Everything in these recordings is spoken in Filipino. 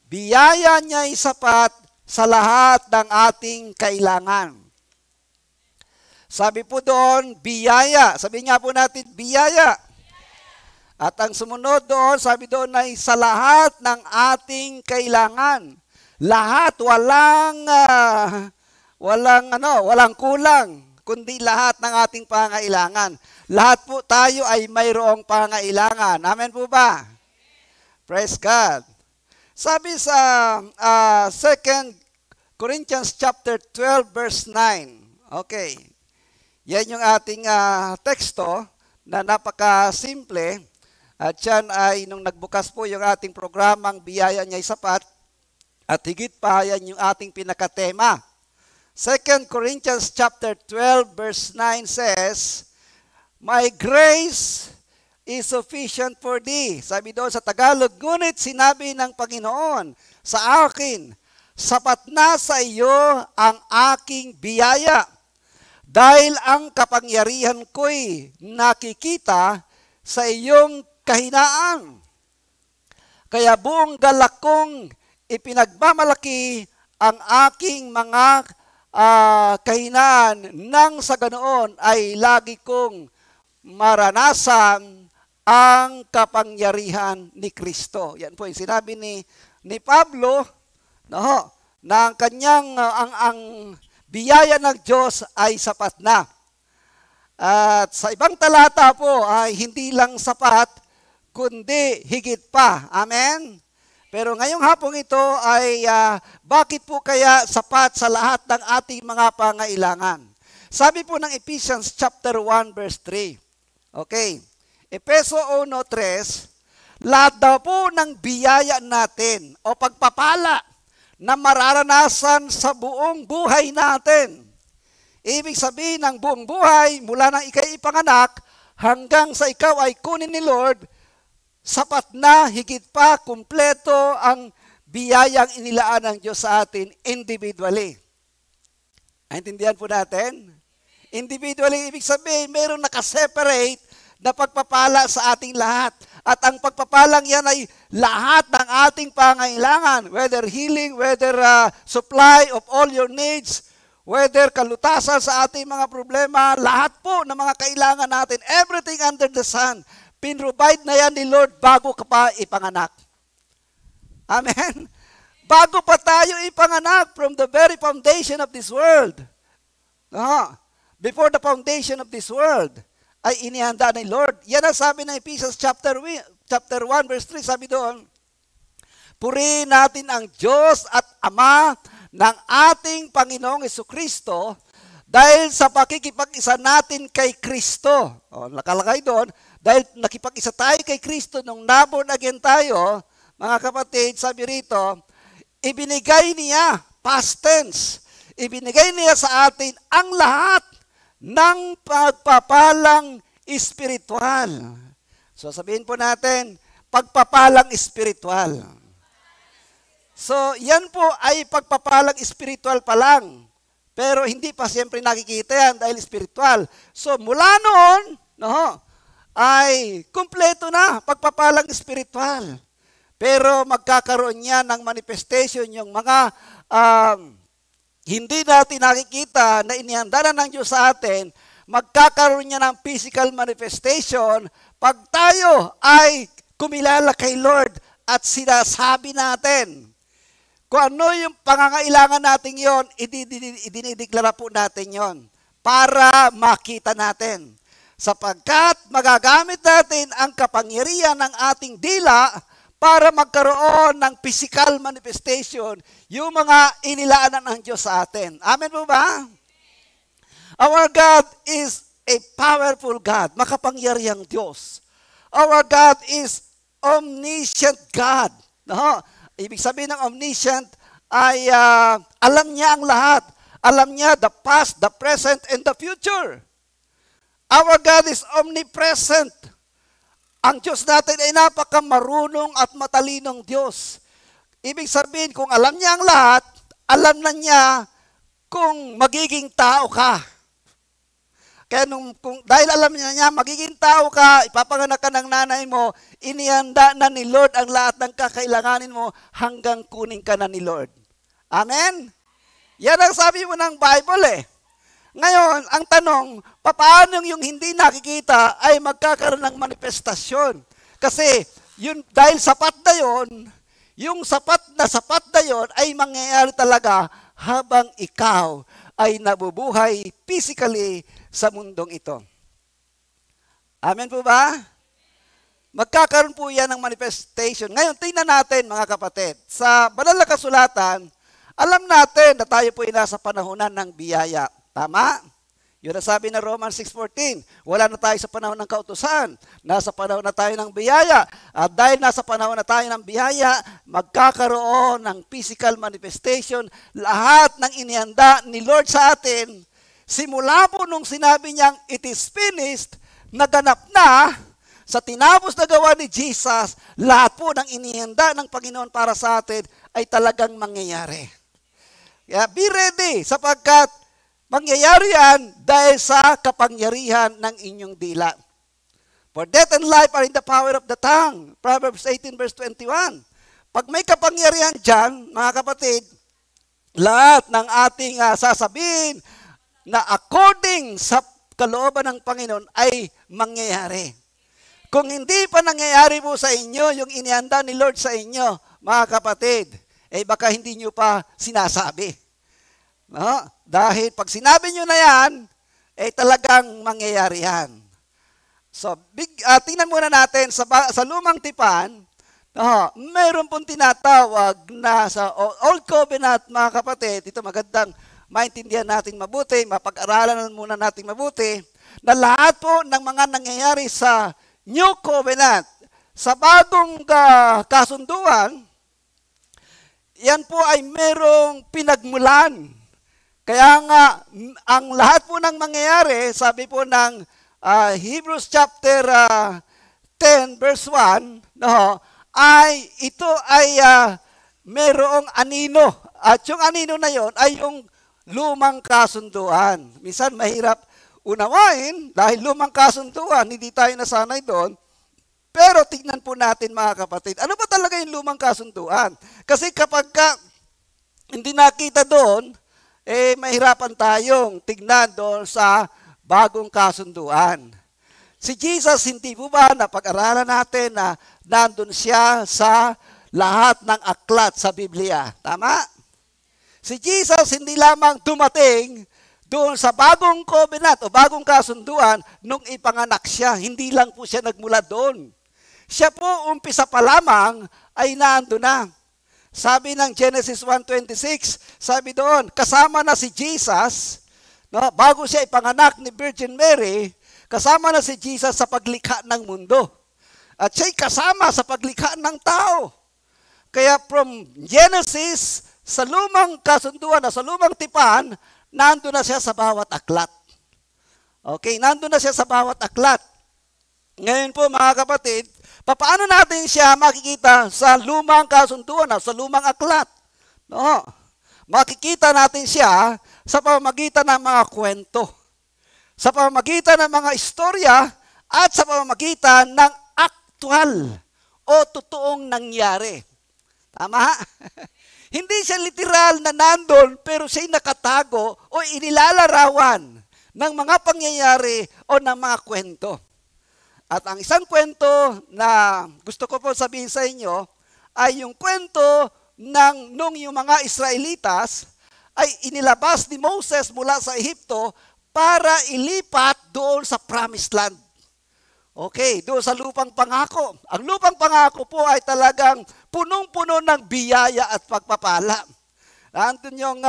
biyaya niya ay sapat sa lahat ng ating kailangan. Sabi po doon, biyaya. Sabi nga po natin, biyaya. At ang sumunod doon, sabi doon ay sa lahat ng ating kailangan. Lahat, walang kulang, kundi lahat ng ating pangailangan. Lahat po tayo ay mayroong pangailangan. Amen po ba? Praise God. Sabi sa 2 Corinthians chapter 12 verse 9. Okay. Yan yung ating teksto na napaka-simple. At yan ay nung nagbukas po yung ating programang Biyaya Niya'y Sapat. At higit pa, yan yung ating pinakatema. 2 Corinthians chapter 12 verse 9 says, My grace is sufficient for thee. Sabi doon sa Tagalog, ngunit sinabi ng Panginoon sa akin, sapat na sa iyo ang aking biyaya. Dahil ang kapangyarihan ko'y nakikita sa iyong kahinaan. Kaya buong galak kong ipinagmamalaki ang aking mga kahinaan nang sa ganoon ay lagi kong maranasan ang kapangyarihan ni Kristo. Yan po yung sinabi ni Pablo, no, na ang kanyang ang biyaya ng Diyos ay sapat na. At sa ibang talata po ay hindi lang sapat, kundi higit pa. Amen? Pero ngayong hapong ito ay bakit po kaya sapat sa lahat ng ating mga pangailangan? Sabi po ng Ephesians chapter 1 verse 3. Okay. Efeso 1:3, lahat daw po ng biyaya natin o pagpapala na mararanasan sa buong buhay natin. Ibig sabihin ng buong buhay, mula nang ika'y ipanganak hanggang sa ikaw ay kunin ni Lord, sapat na, higit pa, kumpleto ang biyayang inilaan ng Diyos sa atin individually. Naintindihan po natin? Individually, ibig sabihin, mayroong nakaseparate na pagpapala sa ating lahat. At ang pagpapalang yan ay lahat ng ating pangailangan, whether healing, whether supply of all your needs, whether kalutasan sa ating mga problema, lahat po ng mga kailangan natin, everything under the sun, pinrovide na yan ni Lord bago ka pa ipanganak. Amen? Bago pa tayo ipanganak from the very foundation of this world. Before the foundation of this world, ay inihanda ni Lord. Yan ang sabi ng Ephesians chapter 1 verse 3, sabi doon, purihin natin ang Diyos at Ama ng ating Panginoong Jesucristo dahil sa pakikipag-isa natin kay Kristo. Nakalagay doon, dahil nakipag-isa tayo kay Kristo nung naborn again tayo, mga kapatid, sabi rito, ibinigay niya, past tense, ibinigay niya sa atin ang lahat ng pagpapalang espiritual. So sabihin po natin, pagpapalang espiritual. So yan po ay pagpapalang espiritual pa lang. Pero hindi pa siyempre nakikita yan dahil espiritual. So mula noon, ay kumpleto na pagpapalang espiritual. Pero magkakaroon niya ng manifestation yung mga hindi natin nakikita na inihanda na ng Diyos sa atin, magkakaroon niya ng physical manifestation pag tayo ay kumilala kay Lord at sinasabi natin. Kung ano yung pangangailangan natin yon, idinideklara po natin yon para makita natin. Sapagkat magagamit natin ang kapangyarihan ng ating dila para magkaroon ng physical manifestation, yung mga inilaanan ng Diyos sa atin. Amen po ba? Our God is a powerful God, makapangyarihang Diyos. Our God is omniscient God. Ibig sabihin ng omniscient ay alam niya ang lahat. Alam niya the past, the present, and the future. Our God is omnipresent. Ang Diyos natin ay napakamarunong at matalinong Diyos. Ibig sabihin, kung alam niya ang lahat, alam na niya kung magiging tao ka. Kaya dahil alam niya, magiging tao ka, ipapanganak ka ng nanay mo, inihanda na ni Lord ang lahat ng kakailanganin mo hanggang kunin ka na ni Lord. Amen? Yan ang sabi mo ng Bible eh. Ngayon, ang tanong, paano yung hindi nakikita ay magkakaroon ng manifestasyon? Kasi, dahil sapat na yun, yung sapat na yun ay mangyayari talaga habang ikaw ay nabubuhay physically sa mundong ito. Amen po ba? Magkakaroon po yan ng manifestation. Ngayon, tingnan natin mga kapatid. Sa banal na kasulatan, alam natin na tayo po ay nasa panahonan ng biyaya. Tama? Yun ang sabi ng Romans 6:14. Wala na tayo sa panahon ng kautusan. Nasa panahon na tayo ng biyaya. At dahil nasa panahon na tayo ng biyaya, magkakaroon ng physical manifestation. Lahat ng inihanda ni Lord sa atin, simula po nung sinabi niyang, it is finished, naganap na, sa tinapos na gawa ni Jesus, lahat po ng inihanda ng Panginoon para sa atin ay talagang mangyayari. Kaya be ready, sapagkat mangyayari yan dahil sa kapangyarihan ng inyong dila. For death and life are in the power of the tongue. Proverbs 18 verse 21. Pag may kapangyarihan dyan, mga kapatid, lahat ng ating sasabihin na according sa kalooban ng Panginoon ay mangyayari. Kung hindi pa nangyayari po sa inyo, yung inihanda ni Lord sa inyo, mga kapatid, baka hindi nyo pa sinasabi. No? Dahil pag sinabi nyo na yan, talagang mangyayari yan. So, tingnan muna natin sa lumang tipan, mayroon pong tinatawag na sa Old Covenant, mga kapatid, ito magandang maintindihan natin mabuti, mapag-aralan muna natin mabuti, na lahat po ng mga nangyayari sa New Covenant, sa bagong kasunduan, yan po ay merong pinagmulan. Kaya nga, ang lahat po ng mangyayari, sabi po ng Hebrews chapter 10 verse 1, ito ay merong anino. At yung anino na yon ay yung lumang kasunduan. Minsan mahirap unawain dahil lumang kasunduan, hindi tayo nasanay doon. Pero tignan po natin mga kapatid, ano ba talaga yung lumang kasunduan? Kasi kapag hindi nakita doon, mahirapan tayong tignan doon sa bagong kasunduan. Si Jesus, hindi po ba napag-aralan natin na nandun siya sa lahat ng aklat sa Biblia? Tama? Si Jesus hindi lamang dumating doon sa bagong covenant o bagong kasunduan nung ipanganak siya. Hindi lang po siya nagmula doon. Siya po umpisa pa lamang ay nandun na. Sabi ng Genesis 1:26, sabi doon, kasama na si Jesus, bago siya ipanganak ni Virgin Mary, kasama na si Jesus sa paglikha ng mundo. At siya'y kasama sa paglikha ng tao. Kaya from Genesis, sa lumang kasunduan na sa lumang tipan, nandun na siya sa bawat aklat. Okay, nandun na siya sa bawat aklat. Ngayon po mga kapatid, paano natin siya makikita sa lumang kasunduan, sa lumang aklat? No. Makikita natin siya sa pamamagitan ng mga kwento, sa pamamagitan ng mga istorya, at sa pamamagitan ng aktwal o totoong nangyari. Tama? Hindi siya literal na nandun, pero siya'y nakatago o inilalarawan ng mga pangyayari o ng mga kwento. At ang isang kwento na gusto ko po sabihin sa inyo ay yung kwento nung yung mga Israelitas ay inilabas ni Moses mula sa Ehipto para ilipat doon sa Promised Land. Okay, doon sa lupang pangako. Ang lupang pangako po ay talagang punong-puno ng biyaya at pagpapala. Andun yung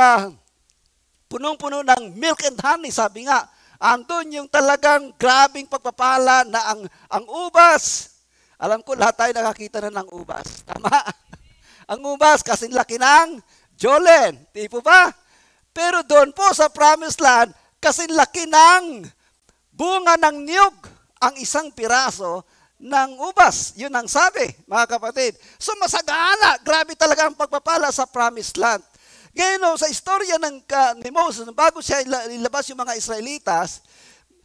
punong-puno ng milk and honey, sabi nga. Andun yung talagang grabing pagpapala na ang ubas. Alam ko lahat tayo nakakita na ng ubas. Tama? Ang ubas kasing laki ng Jolen. Di po ba? Pero doon po sa Promised Land, kasing laki ng bunga ng niyog ang isang piraso ng ubas. Yun ang sabi, mga kapatid. So masagana, grabe talaga ang pagpapala sa Promised Land. Ngayon, sa istorya ni Moses, bago siya ilabas yung mga Israelitas,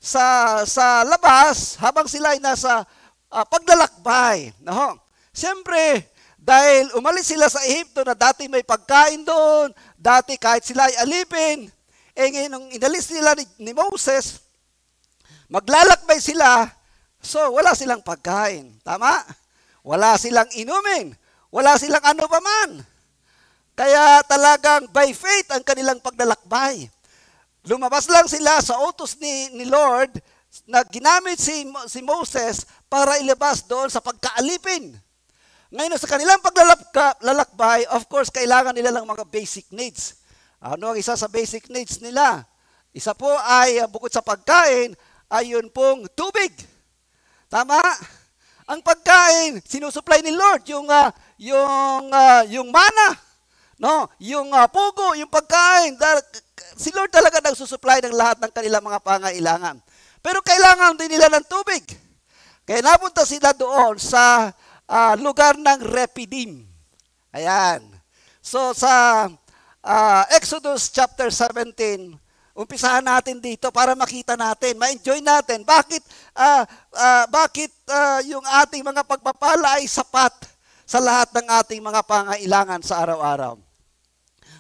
sa labas habang sila ay nasa paglalakbay. No? Siyempre, dahil umalis sila sa Ehipto na dati may pagkain doon, dati kahit sila ay alipin, ngayon nung inalis nila ni Moses, maglalakbay sila, so wala silang pagkain. Tama? Wala silang inumin. Wala silang ano pa man. Kaya talagang by faith ang kanilang paglalakbay. Lumabas lang sila sa utos ni Lord na ginamit si Moses para ilabas doon sa pagkaalipin. Ngayon, sa kanilang paglalakbay, of course, kailangan nila lang mga basic needs. Ano ang isa sa basic needs nila? Isa po ay, bukod sa pagkain, ay yun pong tubig. Tama? Ang pagkain, sinusupply ni Lord, yung mana, no? Yung pugo, yung pagkain. Si Lord talaga nagsusupply ng lahat ng kanilang mga pangailangan. Pero kailangan din nila ng tubig. Kaya napunta sila doon sa lugar ng Rephidim. Ayan. So sa Exodus chapter 17, umpisahan natin dito para makita natin, ma-enjoy natin bakit yung ating mga pagpapala ay sapat sa lahat ng ating mga pangailangan sa araw-araw.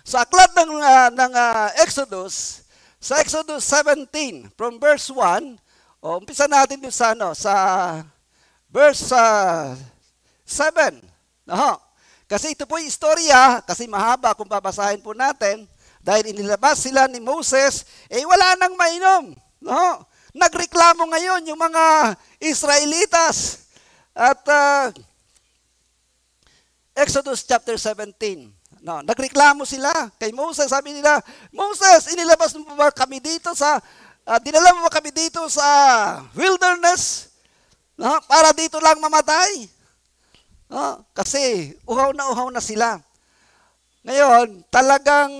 Sa aklat ng Exodus, sa Exodus 17 from verse 1, umpisa natin dito sa verse 7. No? Kasi ito po yung istorya, kasi mahaba kung babasahin po natin, dahil inilabas sila ni Moses, wala nang mainom. No? Nagreklamo ngayon yung mga Israelitas. At Exodus chapter 17, no, nagreklamo sila kay Moses. Sabi nila, Moses, inilabas mo ba kami dito dinala mo ba kami dito sa wilderness? No? Para dito lang mamatay? Kasi uhaw na sila. Ngayon, talagang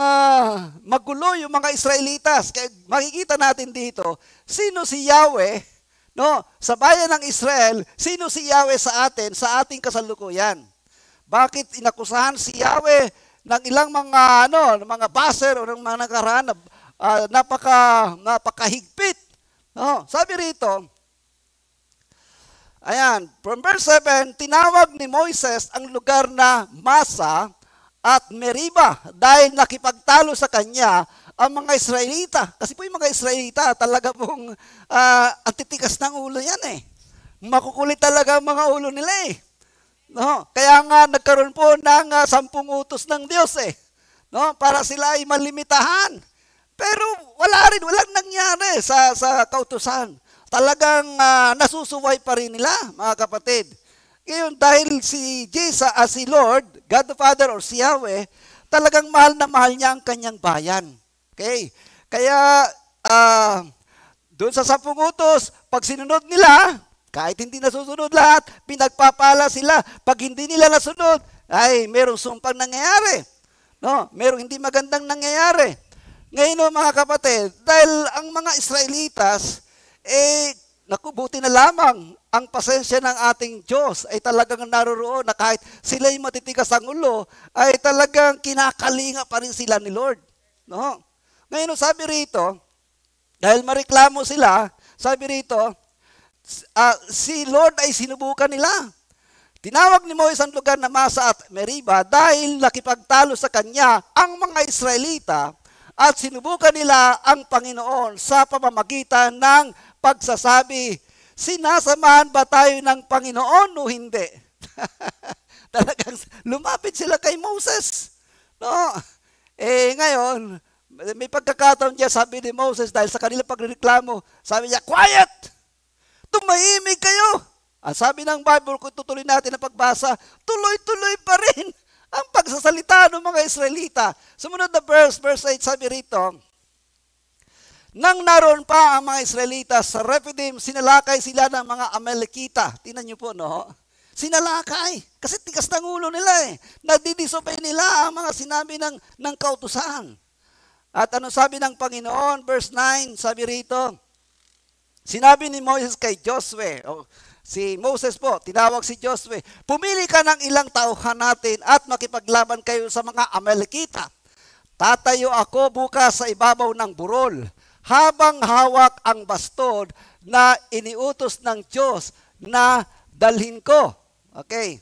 magulo yung mga Israelitas. Kaya makikita natin dito, sino si Yahweh, no? Sa bayan ng Israel, sino si Yahweh sa atin, sa ating kasalukuyan? Bakit inakusahan si Yahweh ng ilang mga baser o ng mga nakaraan na napakahigpit? No? Sabi rito, ayan, from verse 7, tinawag ni Moises ang lugar na Masa at Meriba dahil nakipagtalo sa kanya ang mga Israelita. Kasi po yung mga Israelita talaga pong antitikas ng ulo yan eh. Makukulit talaga ang mga ulo nila eh. No? Kaya nga nagkaroon po ng 10 utos ng Diyos eh. No? Para sila ay malimitahan. Pero walang nangyari sa kautusan. Talagang nasusuway pa rin nila, mga kapatid. Ngayon, dahil si Jesus, si Lord, God the Father or si Yahweh, talagang mahal na mahal niya ang kanyang bayan. Okay? Kaya, doon sa 10 utos, pag sinunod nila, kahit hindi nasusunod lahat, pinagpapala sila. Pag hindi nila nasunod, ay merong sumpang nangyayari. No? Merong hindi magandang nangyayari. Ngayon, mga kapatid, dahil ang mga Israelitas, buti na lamang ang pasensya ng ating Diyos ay talagang naroroon na kahit sila'y matitigas ang ulo, ay talagang kinakalinga pa rin sila ni Lord. No? Ngayon, sabi rito, dahil mareklamo sila, sabi rito, si Lord ay sinubukan nila. Tinawag ni Moises ang lugar na Masa at Meriba dahil nakipagtalo sa kanya ang mga Israelita at sinubukan nila ang Panginoon sa pamamagitan ng pagsasabi, sinasamahan ba tayo ng Panginoon o hindi? Talagang lumapit sila kay Moses. No? Ngayon, may pagkakataon niya, sabi ni Moses, dahil sa kanilang pagreklamo, sabi niya, quiet! Tumahimik kayo! Ang sabi ng Bible, kung tutuloy natin ang pagbasa, tuloy-tuloy pa rin ang pagsasalita ng mga Israelita. Sumunod na verse 8, sabi rito, nang naroon pa ang mga Israelita sa Rephidim, sinalakay sila ng mga Amalekita. Tingnan niyo po, no? Sinalakay. Kasi tigas ng ulo nila eh. Nadidisobey nila ang mga sinabi ng kautusan. At ano sabi ng Panginoon? Verse 9, sabi rito, sinabi ni Moses kay Josue, si Moses po, tinawag si Josue, pumili ka ng ilang tauhan natin at makipaglaban kayo sa mga Amalekita. Tatayo ako bukas sa ibabaw ng burol. habang hawak ang baston na iniutos ng Diyos na dalhin ko. Okay.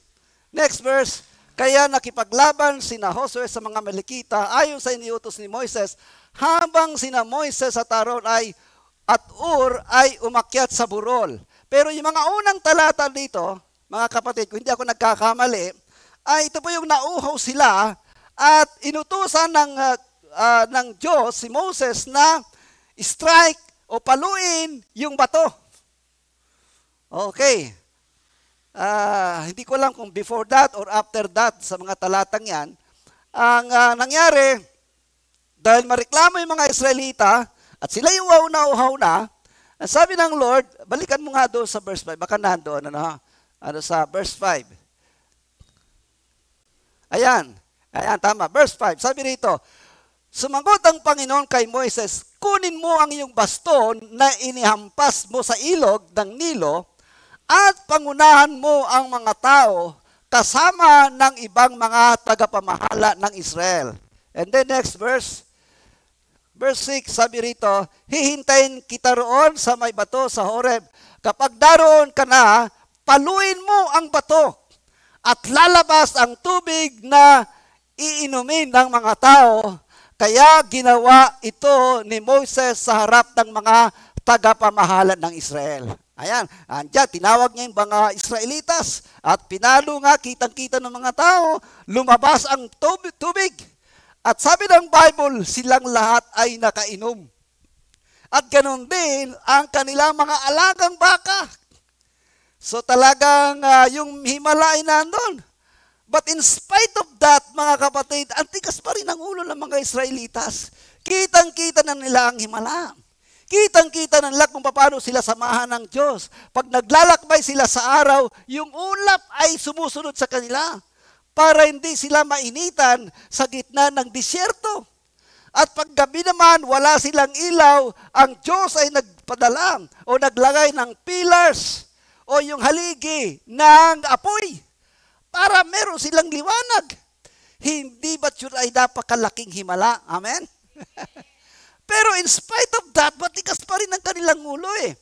Next verse. Kaya nakipaglaban sina Josue sa mga Amalekita ayon sa iniutos ni Moises, habang sina Moises at Aaron at Ur ay umakyat sa burol. Pero yung mga unang talata dito, mga kapatid, kung hindi ako nagkakamali, ay ito po yung nauhaw sila at inutusan ng Diyos si Moses na strike o paluin yung bato. Okay. Hindi ko alam kung before that or after that sa mga talatang yan. Ang nangyari, dahil mareklamo yung mga Israelita at sila yung uhaw na, sabi ng Lord, balikan mo nga doon sa verse 5, baka nandoon, sa verse 5. Ayan, tama, verse 5, sabi rito, sumagot ang Panginoon kay Moises, kunin mo ang iyong baston na inihampas mo sa ilog ng Nilo at pangunahan mo ang mga tao kasama ng ibang mga tagapamahala ng Israel. And then next verse 6, sabi rito, hihintayin kita roon sa may bato sa Horeb. Kapag daroon ka na, paluin mo ang bato at lalabas ang tubig na iinumin ng mga tao. Kaya ginawa ito ni Moses sa harap ng mga tagapamahalan ng Israel. Ayan, andyan, tinawag niya yung mga Israelitas at pinalo nga, kitang-kita ng mga tao, lumabas ang tubig. At sabi ng Bible, silang lahat ay nakainom. At ganun din ang kanilang mga alagang baka. So talagang yung himala ay nandun. But in spite of that, mga kapatid, ang tigas pa rin ang ulo ng mga Israelitas. Kitang-kita na nila ang himala. Kitang-kita na nila kung paano sila samahan ng Diyos. Pag naglalakbay sila sa araw, yung ulap ay sumusunod sa kanila para hindi sila mainitan sa gitna ng disyerto. At paggabi naman, wala silang ilaw, ang Diyos ay nagpadala o naglagay ng pillars o yung haligi ng apoy para meron silang liwanag. Hindi ba't yun ay napakalaking himala? Amen? Pero in spite of that, matigas pa rin ang kanilang ulo eh.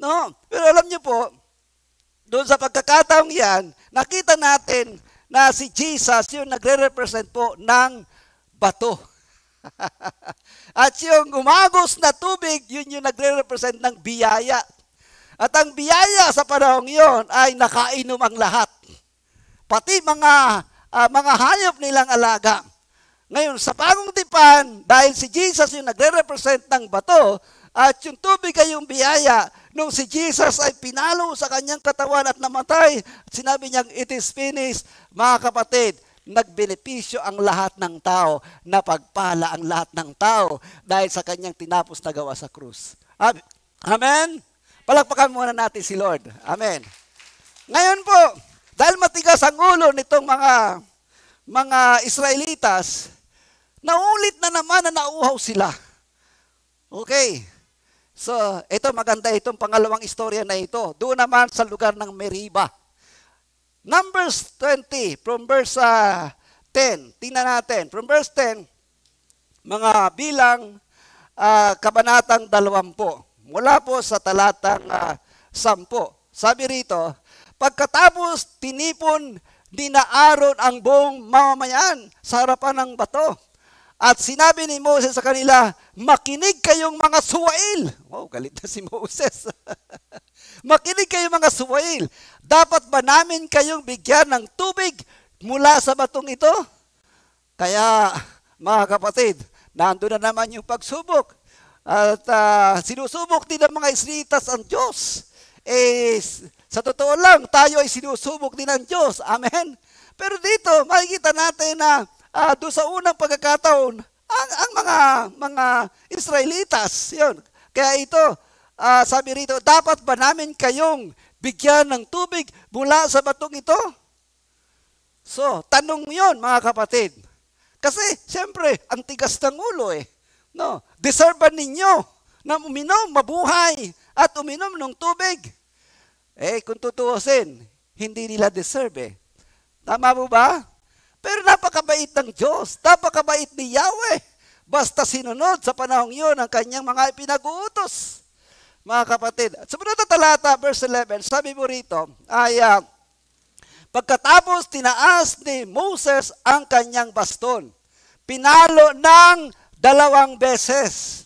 No? Pero alam niyo po, doon sa pagkakataong yan, nakita natin na si Jesus yung nagre-represent po ng bato. At yung umagos na tubig, yun yung nagre-represent ng biyaya. At ang biyaya sa panahong yon ay nakainom ang lahat. Pati mga hayop nilang alaga. Ngayon, sa bagong tipan, dahil si Jesus yung nagre-represent ng bato, at yung tubig ay yung biyaya, nung si Jesus ay pinalo sa kanyang katawan at namatay, at sinabi niyang, it is finished, mga kapatid, nagbenepisyo ang lahat ng tao, napagpala ang lahat ng tao, dahil sa kanyang tinapos na gawa sa krus. Amen? Palakpakan muna natin si Lord. Amen. Ngayon po, dahil matigas ang ulo nitong mga Israelitas, naulit na naman na nauhaw sila. Okay. So, ito maganda itong pangalawang istorya na ito. Doon naman sa lugar ng Meriba. Numbers 20, from verse 10. Tingnan natin. From verse 10, mga bilang kabanatang 20. Mula po sa talatang 10. Sabi rito, pagkatapos tinipon ni Aaron ang buong mamamayan sa harapan ng bato. At sinabi ni Moses sa kanila, makinig kayong mga suwail. Oh, galit na si Moses. Makinig kayong mga suwail. Dapat ba namin kayong bigyan ng tubig mula sa batong ito? Kaya, mga kapatid, nandun na naman yung pagsubok. At sinusubok din ng mga Israelitas ang Diyos. Sa totoo lang, tayo ay sinusubok din ng Diyos. Amen? Pero dito, makikita natin na doon sa unang pagkakataon, ang mga Israelitas, yun. Kaya ito, sabi rito, dapat ba namin kayong bigyan ng tubig mula sa batong ito? So, tanong yun, mga kapatid. Kasi, siyempre, ang tigas ng ulo eh. No? Deserve ba ninyo na uminom, mabuhay, at uminom ng tubig? Kung tutuusin, hindi nila deserve eh. Tama mo ba? Pero napakabait ng Diyos, napakabait ni Yahweh. basta sinunod sa panahong yun ang kanyang mga ipinag-uutos. Mga kapatid, at sumunod na talata, verse 11, sabi mo rito, ay pagkatapos tinaas ni Moses ang kanyang baston, pinalo ng 2 beses.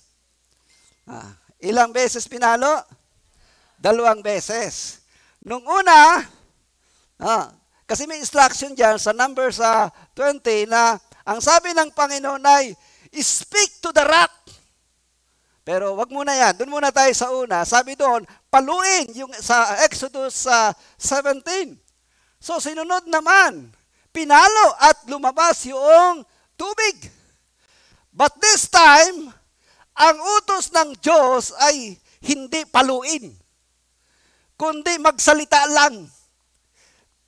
Ilang beses pinalo? 2 beses. Nung una, kasi may instruction dyan sa Numbers 20 na ang sabi ng Panginoon ay, speak to the rock. Pero wag muna yan. Doon muna tayo sa una. Sabi doon, paluin yung sa Exodus 17. So sinunod naman, pinalo at lumabas yung tubig. But this time, ang utos ng Diyos ay hindi paluin, kundi magsalita lang.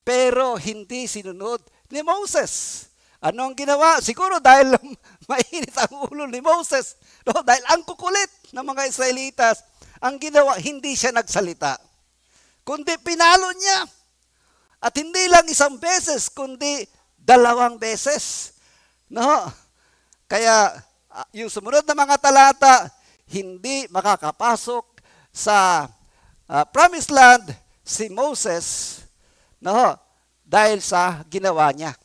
Pero hindi sinunod ni Moses. Ano ang ginawa? Siguro dahil mainit ang ulo ni Moses. No? Dahil ang kukulit ng mga Israelitas, ang ginawa, hindi siya nagsalita. Kundi pinalo niya. At hindi lang 1 beses, kundi 2 beses. No? Kaya yung sumunod na mga talata, hindi makakapasok sa Promised Land si Moses, no? Dahil sa ginawa niya.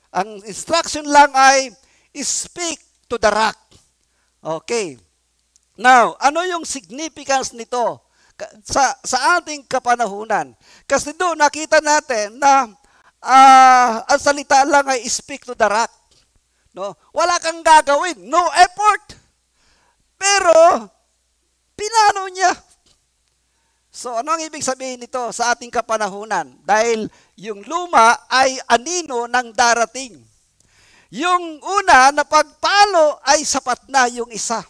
Ang instruction lang ay speak to the rock. Okay. Now, ano yung significance nito sa ating kapanahunan? Kasi doon nakita natin na ang salita lang ay speak to the rock. No? Wala kang gagawin. No effort. Pero, pinano niya. So, ano ang ibig sabihin nito sa ating kapanahunan? Dahil yung luma ay anino ng darating. Yung una na pagpalo ay sapat na yung isa.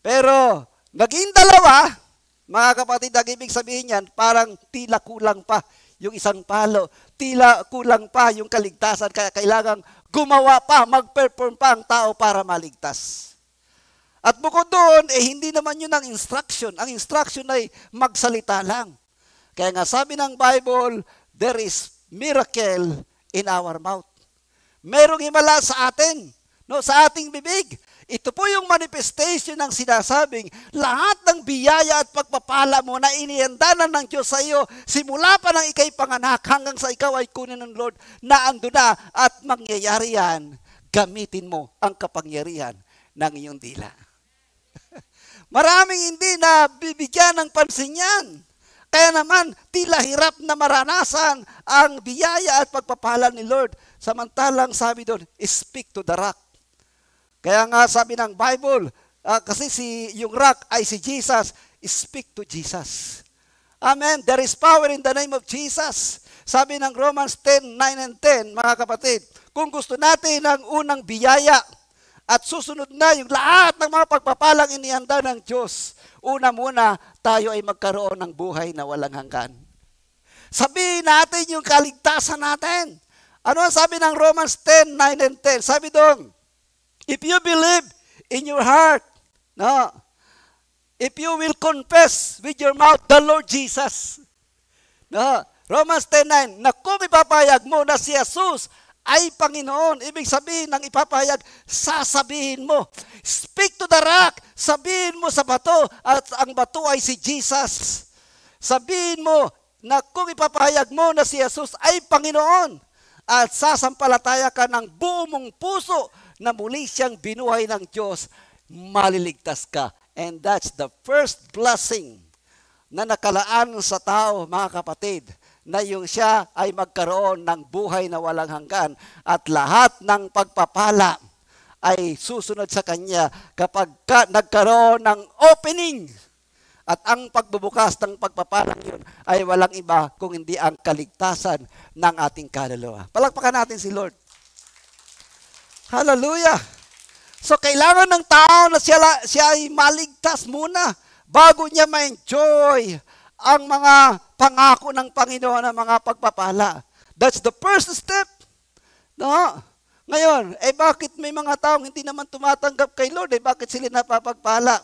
Pero, naging 2, mga kapatid, ang ibig sabihin yan, parang tila kulang pa yung isang palo. Tila kulang pa yung kaligtasan. Kaya kailangan gumawa pa, mag-perform pa ang tao para maligtas. At bukod doon, hindi naman yun ang instruction. Ang instruction ay magsalita lang. Kaya nga sabi ng Bible, there is miracle in our mouth. Merong himala sa atin, no, sa ating bibig. Ito po yung manifestation ng sinasabing, lahat ng biyaya at pagpapala mo na inihandanan ng Diyos sa iyo, simula pa ng ikay panganak hanggang sa ikaw ay kunin ng Lord, na ando na at mangyayari yan, gamitin mo ang kapangyarihan ng iyong dila. Maraming hindi na bibigyan ng pansin yan. Kaya naman, tila hirap na maranasan ang biyaya at pagpapala ni Lord. Samantalang sabi doon, speak to the rock. Kaya nga sabi ng Bible, kasi yung rock ay si Jesus, speak to Jesus. Amen. There is power in the name of Jesus. Sabi ng Romans 10:9 and 10, mga kapatid, kung gusto natin ang unang biyaya, at susunod na yung lahat ng mga pagpapalang inihanda ng Diyos, una muna, tayo ay magkaroon ng buhay na walang hanggan. Sabihin natin yung kaligtasan natin. Ano ang sabi ng Romans 10:9 and 10? Sabi doon, if you believe in your heart, no, if you will confess with your mouth the Lord Jesus, no, Romans 10:9, na kung ipapayag mo na si Jesus ay Panginoon, ibig sabihin ng ipapahayag, sasabihin mo. Speak to the rock, sabihin mo sa bato, at ang bato ay si Jesus. Sabihin mo na kung ipapahayag mo na si Jesus ay Panginoon, at sasampalataya ka ng buong mong puso na muli siyang binuhay ng Diyos, maliligtas ka. And that's the first blessing na nakalaan sa tao, mga kapatid, na yung siya ay magkaroon ng buhay na walang hanggan at lahat ng pagpapala ay susunod sa kanya kapag nagkaroon ng opening. At ang pagbubukas ng pagpapalang yun ay walang iba kung hindi ang kaligtasan ng ating kaluluwa. Palakpakan natin si Lord. Hallelujah! So kailangan ng tao na siya ay maligtas muna bago niya ma-enjoy ang mga pangako ng Panginoon ng mga pagpapala. That's the first step. No? Ngayon, bakit may mga taong hindi naman tumatanggap kay Lord? Bakit sila napapagpala?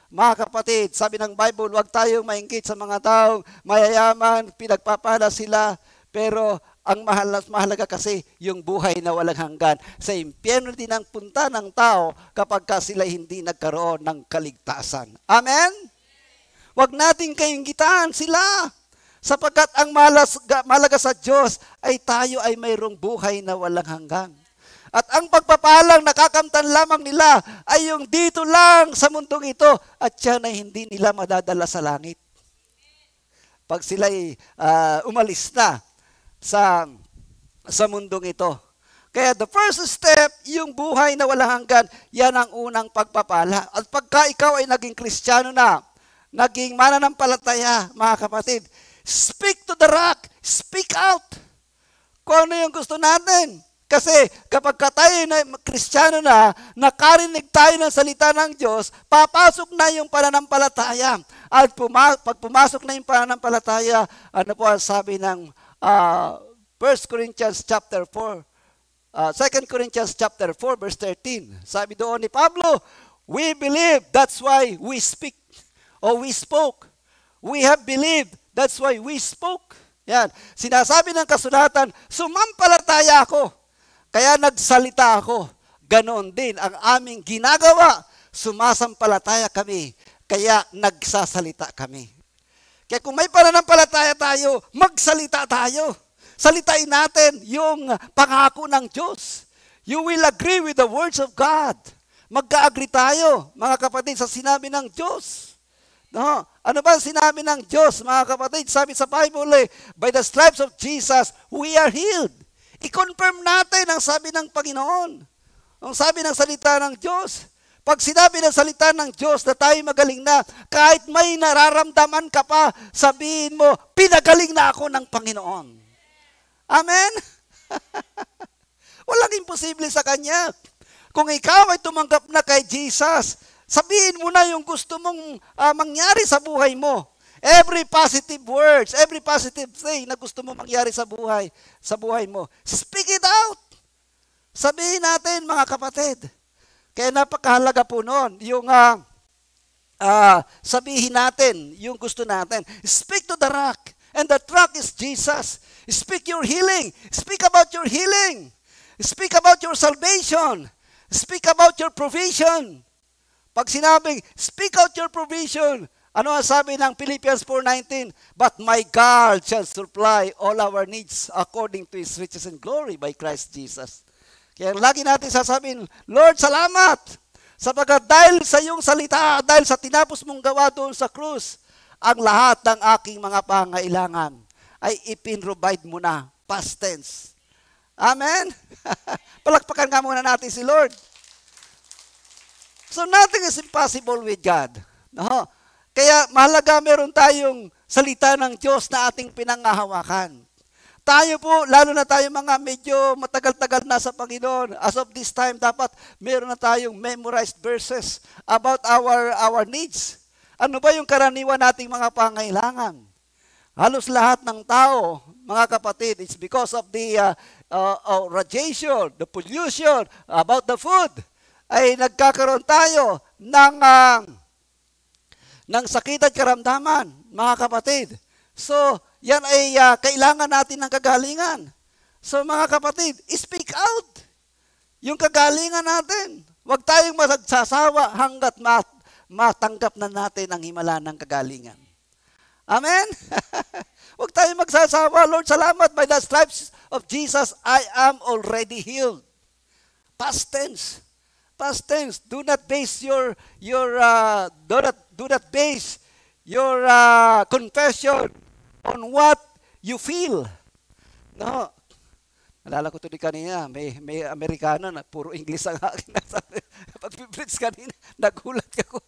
Mga kapatid, sabi ng Bible, huwag tayong mainggit sa mga taong mayayaman, pinagpapala sila, pero ang mahalaga kasi yung buhay na walang hanggan. Sa impyerno din ang punta ng tao kapag sila hindi nagkaroon ng kaligtasan. Amen? Huwag natin kainggitan sila. Sapagkat ang mahalaga sa Diyos ay tayo ay mayroong buhay na walang hanggan. At ang pagpapalang nakakamtan lamang nila ay yung dito lang sa mundong ito at yan ay hindi nila madadala sa langit. Pag sila'y umalis na sa mundong ito. Kaya the first step, yung buhay na walang hanggan, yan ang unang pagpapala. At pagka ikaw ay naging Kristiyano na, naging mananampalataya, mga kapatid, speak to the rock, speak out. Kung ano yung gusto natin. Kasi kapag tayo na Kristiyano na, nakarinig tayo ng salita ng Diyos, papasok na yung pananampalataya. At pag pumasok na yung pananampalataya, ano po ang sabi ng 1 Corinthians chapter 4, 2 Corinthians chapter 4 verse 13. Sabi doon ni Pablo, we believe, that's why we speak. Or we spoke. We have believed, that's why we spoke. Yan. Sinasabi ng kasulatan, sumampalataya ako. Kaya nagsalita ako. Ganon din ang aming ginagawa. Sumasampalataya kami. Kaya nagsasalita kami. Kaya kung may pananampalataya tayo, magsalita tayo. Salitain natin yung pangako ng Diyos. You will agree with the words of God. Magka-agree tayo, mga kapatid, sa sinabi ng Diyos. No? Ano ba sinabi ng Diyos, mga kapatid? Sabi sa Bible, by the stripes of Jesus, we are healed. I-confirm natin ang sabi ng Panginoon. Ang sabi ng salita ng Diyos. Pag sinabi ng salita ng Diyos na tayo magaling na, kahit may nararamdaman ka pa, sabihin mo, pinagaling na ako ng Panginoon. Amen? Walang imposible sa Kanya. Kung ikaw ay tumanggap na kay Jesus, sabihin mo na yung gusto mong mangyari sa buhay mo. Every positive words, every positive thing na gusto mo mangyari sa buhay mo, speak it out. Sabihin natin, mga kapatid. Kaya napakahalaga po noon, yung sabihin natin, yung gusto natin. Speak to the rock, and the rock is Jesus. Speak your healing. Speak about your healing. Speak about your salvation. Speak about your provision. Pag sinabing, speak out your provision, ano ang sabi ng Philippians 4:19? But my God shall supply all our needs according to His riches and glory by Christ Jesus. Kaya lagi natin sasabihin, Lord, salamat! Sapagkat dahil sa iyong salita, dahil sa tinapos mong gawa doon sa krus, ang lahat ng aking mga pangailangan ay ipinrovide mo na, past tense. Amen? Palakpakan nga muna natin si Lord. So nothing is impossible with God. No? Kaya mahalaga meron tayong salita ng Diyos na ating pinangahawakan. Tayo po, lalo na tayo mga medyo matagal-tagal na sa Panginoon, as of this time, dapat meron na tayong memorized verses about our needs. Ano ba yung karaniwan nating mga pangailangan? Halos lahat ng tao, mga kapatid, it's because of the radiation, the pollution, about the food, ay nagkakaroon tayo ng sakit at karamdaman, mga kapatid. So, yan ay kailangan natin ng kagalingan. So, mga kapatid, speak out. Yung kagalingan natin. Huwag tayong magsasawa hanggat matanggap na natin ang himala ng kagalingan. Amen? Huwag tayong magsasawa. Lord, salamat, by the stripes of Jesus, I am already healed. Past tense. Past tense. Do not base your confession on what you feel. No. Nalala ko ito kanina, may Amerikano na puro English ang akin nasabi. Pag-preach kanina, nagulat ako.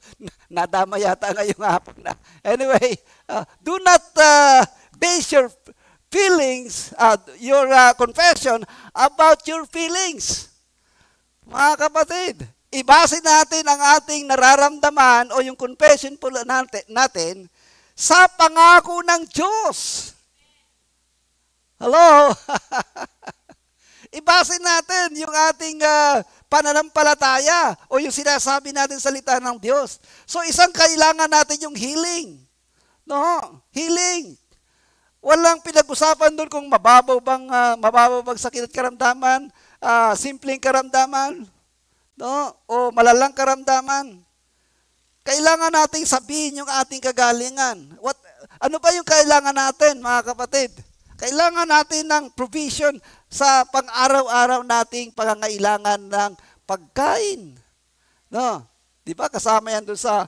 Nadama yata ngayong hapon na. Anyway, do not base your feelings, your confession about your feelings. Mga kapatid, ibase natin ang ating nararamdaman o yung confession po natin sa pangako ng Diyos. Hello? Ibase natin yung ating pananampalataya o yung sinasabi natin salita ng Diyos. So isang kailangan natin yung healing. No? Healing. Walang pinag-usapan doon kung mababaw bang sakit at karamdaman, simpleng karamdaman, no? O malalang karamdaman. Kailangan nating sabihin yung ating kagalingan. Ano ba yung kailangan natin, mga kapatid? Kailangan natin ng provision sa pang-araw-araw nating pangangailangan ng pagkain. No? 'Di ba kasama yan doon sa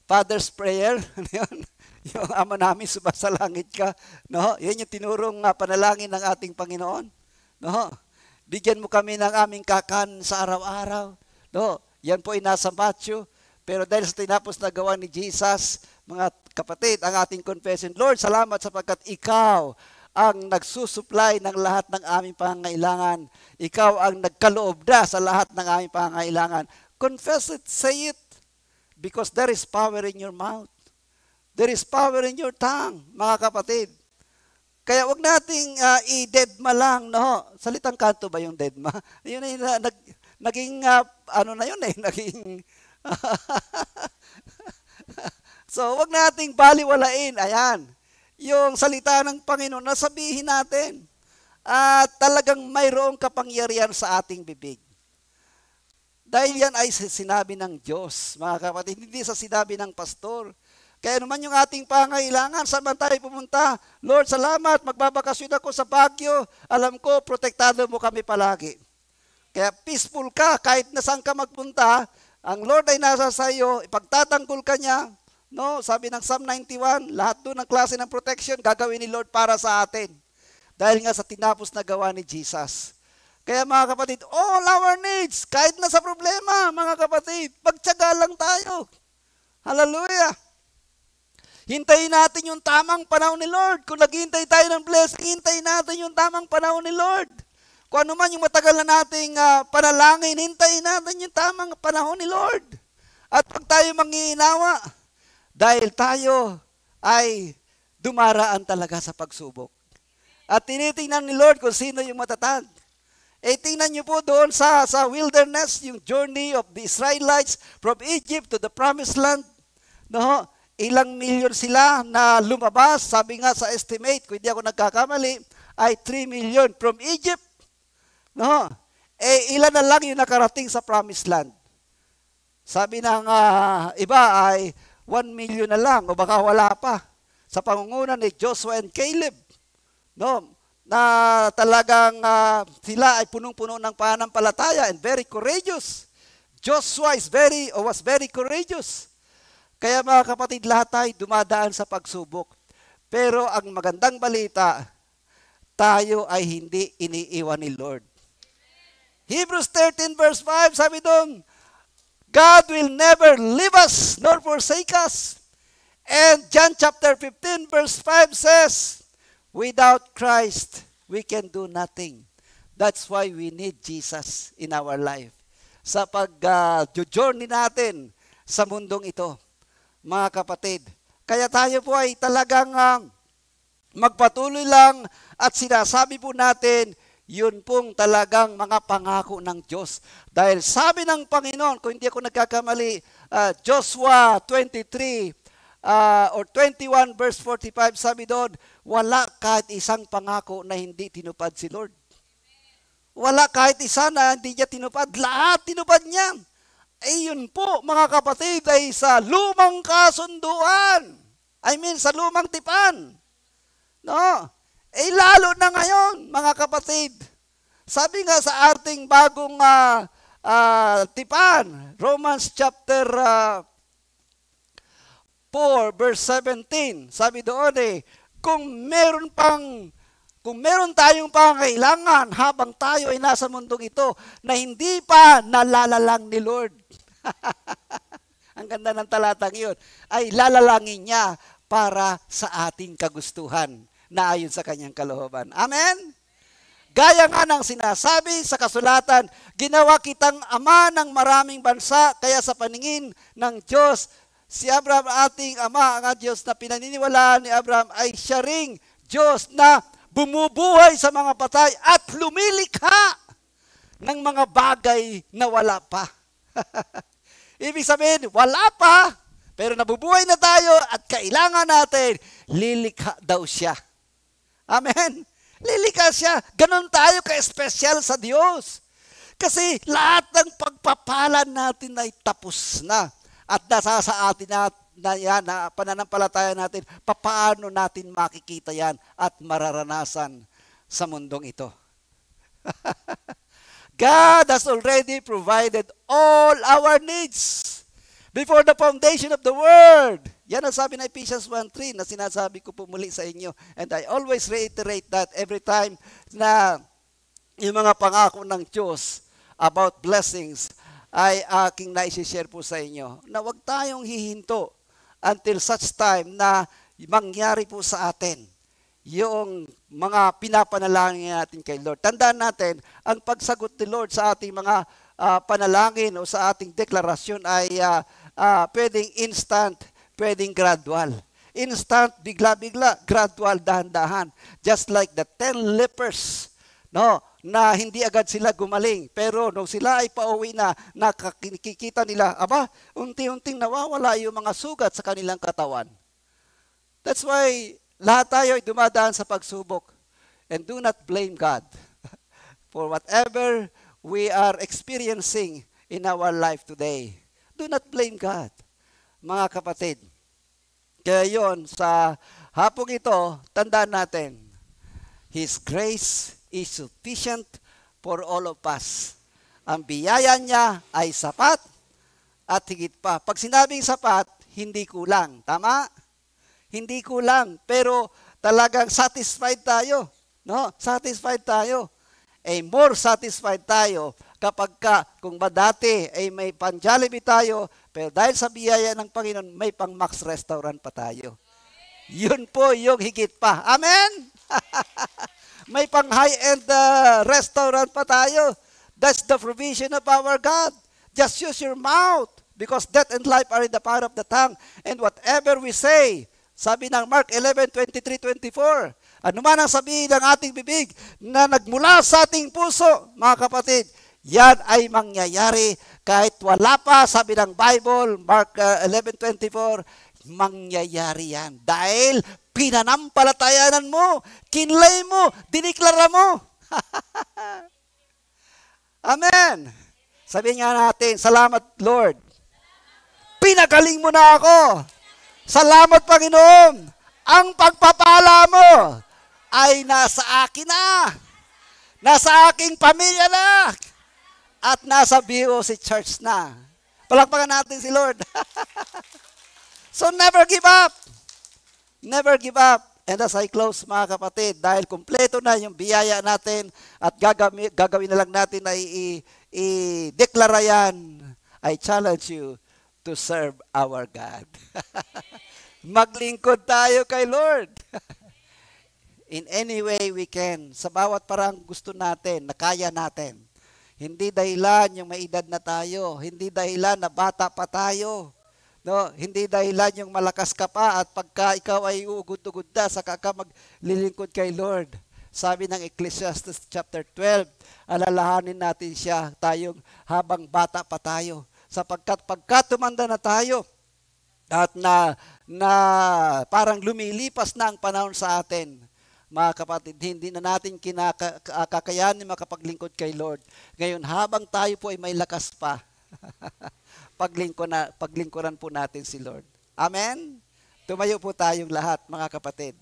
Father's Prayer, yung Ama namin sa langit ka, no? Yan yung tinurong panalangin ng ating Panginoon, no? Bigyan mo kami ng aming kakan sa araw-araw, no? Yan po ay nasa Matthew, pero dahil sa tinapos na gawa ni Jesus, mga kapatid, ang ating confession, Lord, salamat sapagkat ikaw ang nagsusupply ng lahat ng aming pangangailangan. Ikaw ang nagkaloob na sa lahat ng aming pangangailangan. Confess it, say it. Because there is power in your mouth. There is power in your tongue, mga kapatid. Kaya wag nating i-deadma lang, no? Salitang kanto ba yung deadma? Yun ay naging, ano na yun eh, naging... So, wag nating baliwalain. Ayan. Yung salita ng Panginoon, nasabihin natin. At talagang mayroong kapangyarihan sa ating bibig. Dahil yan ay sinabi ng Diyos, mga kapatid, hindi sa sinabi ng pastor. Kaya naman yung ating pangailangan, saan man tayo pumunta? Lord, salamat, magbabakasyon ako sa Baguio. Alam ko, protektado mo kami palagi. Kaya peaceful ka, kahit na saan ka magpunta, ang Lord ay nasa sa iyo, ipagtatanggol ka niya. No? Sabi ng Psalm 91, lahat doon ng klase ng protection, gagawin ni Lord para sa atin. Dahil nga sa tinapos na gawa ni Jesus. Kaya mga kapatid, all our needs, kahit na sa problema, mga kapatid, magtiyaga lang tayo. Hallelujah. Hintayin natin yung tamang panahon ni Lord. Kung naghihintay tayo ng blessing, hintayin natin yung tamang panahon ni Lord. Kung ano man yung matagal na nating panalangin, hintayin natin yung tamang panahon ni Lord. At pag tayo manghihinawa, dahil tayo ay dumaraan talaga sa pagsubok. At tinitingnan ni Lord kung sino yung matatag. Tingnan niyo po doon sa wilderness, yung journey of the Israelites from Egypt to the Promised Land. No? Ilang milyon sila na lumabas, sabi nga sa estimate, kung hindi ako nagkakamali, ay 3 million from Egypt. No? Ilan na lang yung nakarating sa Promised Land. Sabi ng iba ay 1 million na lang, o baka wala pa, sa pangunguna ni Joshua and Caleb. No? Na talagang sila ay punong-puno ng pananampalataya and very courageous. Joshua was very courageous. Kaya mga kapatid, lahat tayo dumadaan sa pagsubok. Pero ang magandang balita, tayo ay hindi iniiwan ni Lord. Hebrews 13 verse 5, sabi doon, God will never leave us nor forsake us. And John chapter 15 verse 5 says, without Christ, we can do nothing. That's why we need Jesus in our life. Sa pag-journey natin sa mundong ito, mga kapatid. Kaya tayo po ay talagang magpatuloy lang at sinasabi po natin, yun pong talagang mga pangako ng Diyos. Dahil sabi ng Panginoon, kung hindi ako nagkakamali, Joshua 23, or 21 verse 45, sabi doon, wala kahit isang pangako na hindi tinupad si Lord. Wala kahit isa na hindi niya tinupad. Lahat tinupad niya. Yun po, mga kapatid, ay sa lumang kasunduan. Sa lumang tipan. No? Lalo na ngayon, mga kapatid. Sabi nga sa ating bagong tipan, Romans chapter 4 verse 17, sabi doon kung meron tayong pangangailangan habang tayo ay nasa mundong ito na hindi pa nalalalang ni Lord. Ang ganda ng talatang iyon. Ay lalalangin niya para sa ating kagustuhan na ayon sa kanyang kalooban. Amen? Gaya nga ng sinasabi sa kasulatan, ginawa kitang ama ng maraming bansa, kaya sa paningin ng Diyos, si Abraham ating ama, ang Diyos na pinaniniwalaan ni Abraham ay siya ring Diyos na bumubuhay sa mga patay at lumilikha ng mga bagay na wala pa. Ibig sabihin, wala pa, Pero nabubuhay na tayo at kailangan natin, lilikha daw siya. Amen? Lilikha siya. Ganon tayo ka-espesyal sa Diyos. Kasi lahat ng pagpapala natin ay tapos na. At nasa sa atin na yan, na pananampalataya natin, paano natin makikita yan at mararanasan sa mundong ito. God has already provided all our needs before the foundation of the world. Yan ang sabi ng Ephesians 1:3 na sinasabi ko po muli sa inyo. And I always reiterate that every time na yung mga pangako ng Diyos about blessings ay aking naisishare po sa inyo. Na huwag tayong hihinto until such time na mangyari po sa atin yung mga pinapanalangin natin kay Lord. Tandaan natin, ang pagsagot ni Lord sa ating mga panalangin o sa ating deklarasyon ay pwedeng instant, pwedeng gradual. Instant, bigla-bigla, gradual, dahan-dahan. Just like the 10 lepers, no, na hindi agad sila gumaling. Pero nung sila ay pauwi na, nakikita nila, aba, unti-unting nawawala yung mga sugat sa kanilang katawan. That's why lahat tayo ay dumadaan sa pagsubok. And do not blame God for whatever we are experiencing in our life today. Do not blame God, mga kapatid. Kaya yon, sa hapong ito, tandaan natin, His grace is sufficient for all of us. Ang biyaya niya ay sapat at higit pa. Pag sinabing sapat, hindi kulang. Tama? Hindi kulang, pero talagang satisfied tayo. No? Satisfied tayo. More satisfied tayo kapag kung ba dati ay may pang-Jollibee tayo, pero dahil sa biyaya ng Panginoon, may pang-Max Restaurant pa tayo. Yun po yung higit pa. Amen? May pang-high-end restaurant pa tayo. That's the provision of our God. Just use your mouth because death and life are in the power of the tongue. And whatever we say, sabi ng Mark 11:23-24, ano man ang sabihin ng ating bibig na nagmula sa ating puso, mga kapatid, yan ay mangyayari kahit wala pa, sabi ng Bible, Mark 11:24, mangyayari yan. Dahil pinanampalatayanan mo, kinlay mo, diniklara mo. Amen. Sabihin nga natin, salamat Lord. Pinagaling mo na ako. Salamat Panginoon. Ang pagpapala mo ay nasa akin na. Nasa aking pamilya na. At nasa BOC Church na. Palakpakan natin si Lord. So never give up. Never give up. And as I close, mga kapatid, dahil kumpleto na yung biyaya natin at gagawin na lang natin na i-deklara yan, I challenge you to serve our God. Maglingkod tayo kay Lord. In any way we can. Sa bawat parang gusto natin, na kaya natin. Hindi dahilan yung may edad na tayo. Hindi dahilan na bata pa tayo. No, hindi dahilan yung malakas ka pa at pagka ikaw ay uugod-ugod na, saka ka maglilingkod kay Lord. Sabi ng Ecclesiastes chapter 12, alalahanin natin siya tayong habang bata pa tayo. Sapagkat pagka tumanda na tayo at na parang lumilipas na ang panahon sa atin, mga kapatid, hindi na natin kakayanin makapaglingkod kay Lord. Ngayon, habang tayo po ay may lakas pa, paglingkuran po natin si Lord. Amen? Tumayo po tayong lahat, mga kapatid.